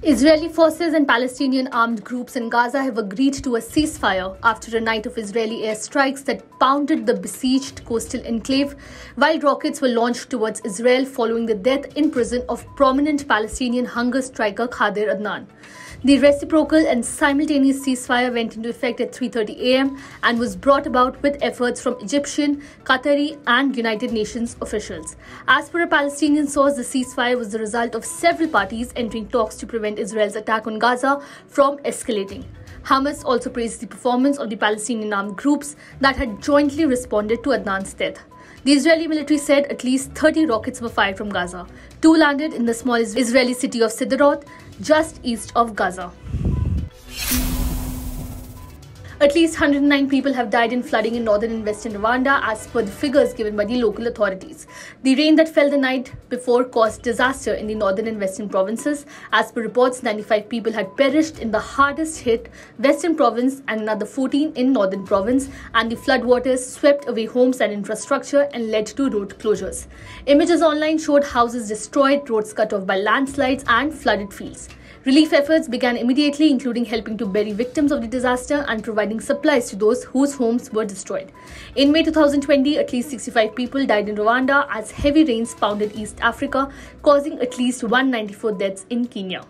Israeli forces and Palestinian armed groups in Gaza have agreed to a ceasefire after a night of Israeli airstrikes that pounded the besieged coastal enclave, while rockets were launched towards Israel following the death in prison of prominent Palestinian hunger striker Khader Adnan. The reciprocal and simultaneous ceasefire went into effect at 3:30 a.m. and was brought about with efforts from Egyptian, Qatari and United Nations officials. As per a Palestinian source, the ceasefire was the result of several parties entering talks to prevent Israel's attack on Gaza from escalating. Hamas also praised the performance of the Palestinian armed groups that had jointly responded to Adnan's death. The Israeli military said at least 30 rockets were fired from Gaza. 2 landed in the small Israeli city of Sderot, just east of Gaza. At least 109 people have died in flooding in northern and western Rwanda, as per the figures given by the local authorities. The rain that fell the night before caused disaster in the northern and western provinces. As per reports, 95 people had perished in the hardest hit western province and another 14 in northern province, and the floodwaters swept away homes and infrastructure and led to road closures. Images online showed houses destroyed, roads cut off by landslides and flooded fields. Relief efforts began immediately, including helping to bury victims of the disaster and providing supplies to those whose homes were destroyed. In May 2020, at least 65 people died in Rwanda as heavy rains pounded East Africa, causing at least 194 deaths in Kenya.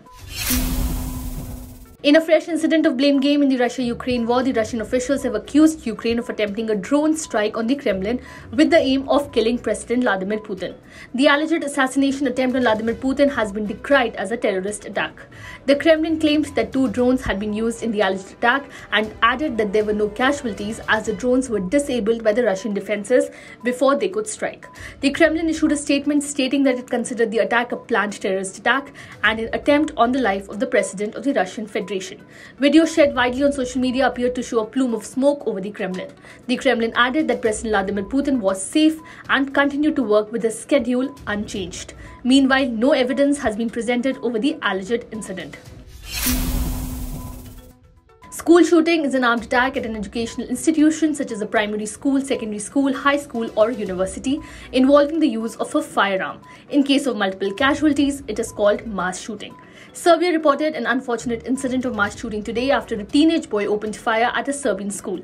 In a fresh incident of blame game in the Russia-Ukraine war, the Russian officials have accused Ukraine of attempting a drone strike on the Kremlin with the aim of killing President Vladimir Putin. The alleged assassination attempt on Vladimir Putin has been decried as a terrorist attack. The Kremlin claimed that 2 drones had been used in the alleged attack and added that there were no casualties as the drones were disabled by the Russian defenses before they could strike. The Kremlin issued a statement stating that it considered the attack a planned terrorist attack and an attempt on the life of the President of the Russian Federation. Videos shared widely on social media appeared to show a plume of smoke over the Kremlin. The Kremlin added that President Vladimir Putin was safe and continued to work with his schedule unchanged. Meanwhile, no evidence has been presented over the alleged incident. School shooting is an armed attack at an educational institution such as a primary school, secondary school, high school or university involving the use of a firearm. In case of multiple casualties, it is called mass shooting. Serbia reported an unfortunate incident of mass shooting today after a teenage boy opened fire at a Serbian school.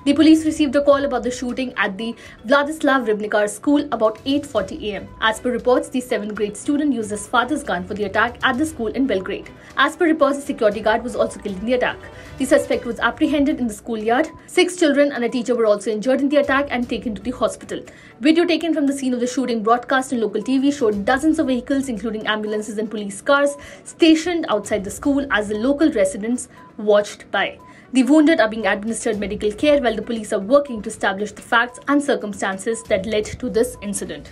The police received a call about the shooting at the Vladislav Ribnikar school about 8:40 a.m. As per reports, the 7th grade student used his father's gun for the attack at the school in Belgrade. As per reports, the security guard was also killed in the attack. The suspect was apprehended in the schoolyard. 6 children and a teacher were also injured in the attack and taken to the hospital. Video taken from the scene of the shooting broadcast on local TV showed dozens of vehicles, including ambulances and police cars, stationed outside the school as the local residents watched by. The wounded are being administered medical care while the police are working to establish the facts and circumstances that led to this incident.